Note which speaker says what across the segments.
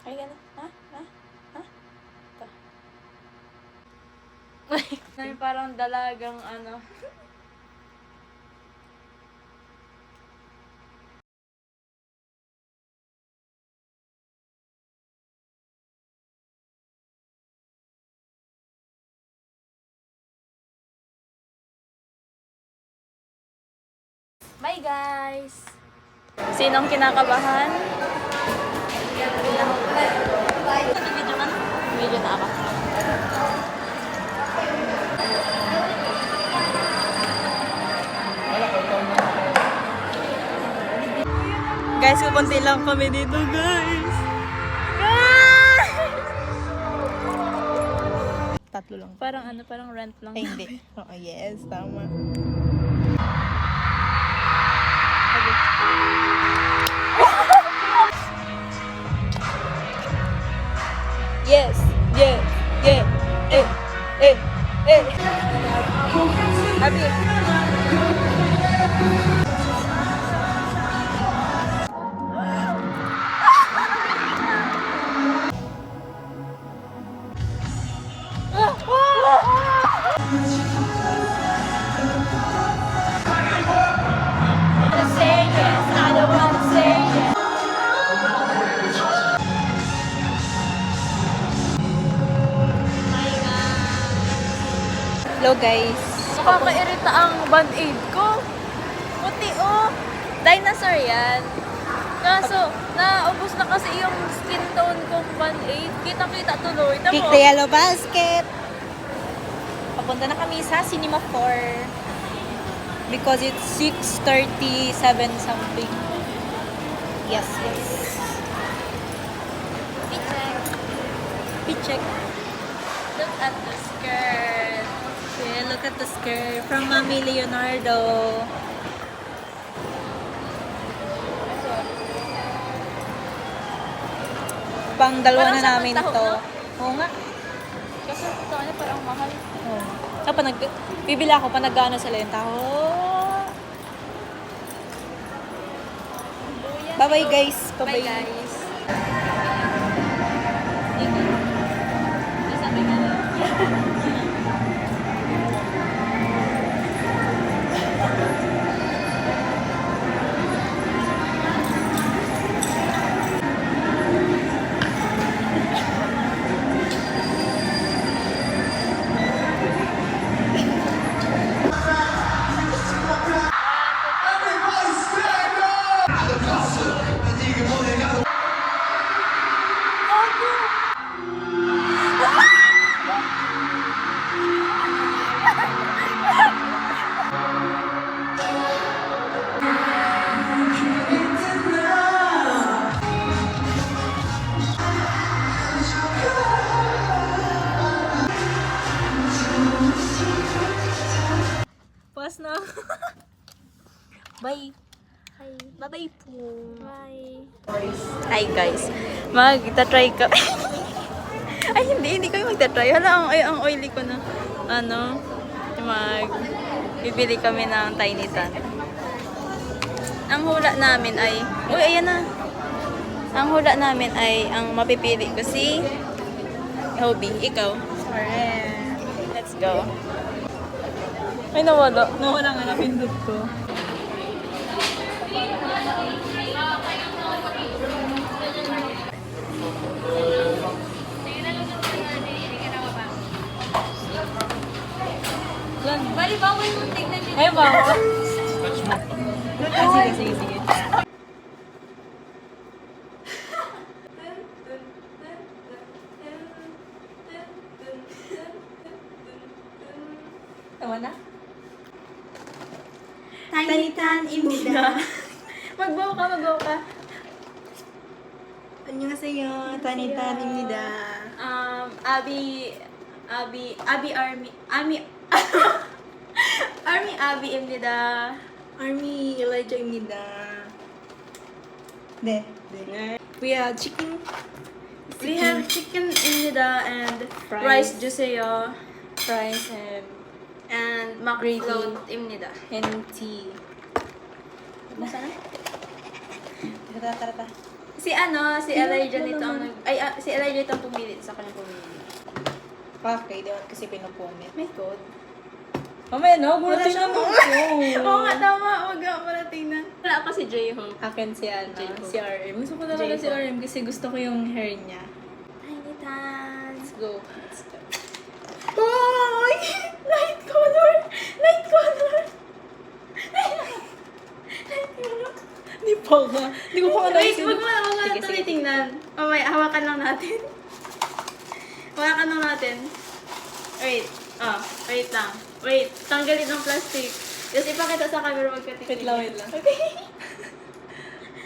Speaker 1: Ay, gano'n. Ha? Ha? Ha? Ito. May parang dalagang ano. Bye guys! Sinong kinakabahan? Video na? Video na ako. Guys, kupunti lang kami dito, guys.
Speaker 2: Tatlo lang.
Speaker 1: Parang ano, parang rent lang.
Speaker 2: Ay, hindi. Oo, yes, tama.
Speaker 1: Yes, yes, yeah, Abi. Say yes, I don't wanna say yes.
Speaker 2: Hello, guys.
Speaker 1: Nakakairita ang band-aid ko. Puti oh. Dinosaur yan. Kaso, naubos na kasi yung skin tone kong band-aid. Kita-kita tuloy.
Speaker 2: Kick the yellow basket. Papunta na kami sa Cinema 4. Because it's 6:37 something. Yes, yes. Picheck.
Speaker 1: Look at the skirt.
Speaker 2: Yeah, look at the skirt from Mami Leonardo. Pang dalawa
Speaker 1: Parang
Speaker 2: na namin
Speaker 1: sakong
Speaker 2: to.
Speaker 1: taho, no?
Speaker 2: Oo nga.
Speaker 1: Kasi ito ano, parang mahal.
Speaker 2: Oo. So, bibili ako pa nag-ano sila yung taho. Bye-bye, guys.
Speaker 1: Bye guys. Sabi nga lang.
Speaker 2: Pas na. Bye.
Speaker 1: Hi.
Speaker 2: Bye-bye po.
Speaker 1: Bye.
Speaker 2: Hi, guys. Magta-try ka. Ay, hindi kayo magta-try. Hala, ang oily ko na. Ano, bibili kami ng Tiny Tan. Ang hula namin ay, uy, ayan na. Ang hula namin ay, ang mapipili ko si Hobie. Ikaw. Alright. Let's go. Ay, nawala. Nawala nga, napindot ko.
Speaker 1: Bali, bawal mo tignan dito.
Speaker 2: Ay, bawal. Sige, sige. Tawa na?
Speaker 1: Tiny Tan Imida. Magbaw ka.
Speaker 2: 안녕하세요. 타니탄입니다.
Speaker 1: Army Abby입니다.
Speaker 2: Army Elijah입니다. 네. We have chicken.
Speaker 1: We have chicken입니다 and
Speaker 2: Fries.
Speaker 1: rice juice요
Speaker 2: Fries
Speaker 1: and
Speaker 2: Gravy.
Speaker 1: McFloat입니다.
Speaker 2: and tea. Masa na? Tara. Si Elijah nito ang si Elijah ito ang pumili sa kanyang pumili.
Speaker 3: Okay, di kasi pinupumit.
Speaker 2: May code.
Speaker 3: Mamaya na, muna
Speaker 2: Wala
Speaker 3: tingnan mo
Speaker 2: siya.
Speaker 3: ko.
Speaker 2: Oo nga, tama. Huwag ka pala tingnan. Wala ako si J-Hope.
Speaker 3: Akin si
Speaker 2: J-Hope.
Speaker 3: si RM. Gusto ko talaga
Speaker 2: J-Hope.
Speaker 3: si RM kasi gusto ko yung hair niya.
Speaker 2: Tiny Tans.
Speaker 3: Go.
Speaker 2: Boy! Light color! Light color! Light color!
Speaker 3: Hindi pa nga. Hindi ko pa nga
Speaker 2: Wait,
Speaker 3: naisip.
Speaker 2: wag mo na
Speaker 3: Sige,
Speaker 2: ito
Speaker 3: sige.
Speaker 2: tingnan. Mamaya, hawakan lang natin. Hawakan lang natin. Wait lang. Wait, tanggalin ang plastic. Tapos ipakita sa camera magkatitigil.
Speaker 3: Wait lang.
Speaker 2: Okay.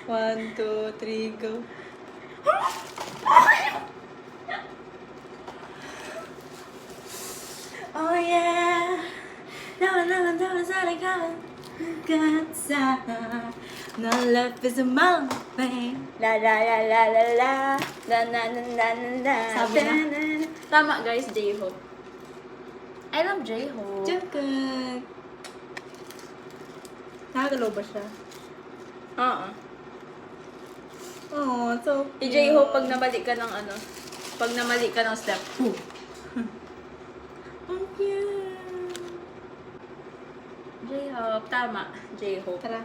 Speaker 3: 1, 2, 3, go.
Speaker 2: Oh yeah. Naman sa ligawan. Katsa. No love is a mountain. La la la la la la. La na na na na na.
Speaker 3: Sabi na.
Speaker 2: Tama guys, J-Hope. I love J-Hope.
Speaker 3: Jungkook. Nakagalaw ba siya?
Speaker 2: Oo.
Speaker 3: Oh, so
Speaker 2: Si J-Hope pag namali ka ng pag namali ka ng step.
Speaker 3: Ang cute.
Speaker 2: J-Hope, tama. J-Hope.
Speaker 3: Tara.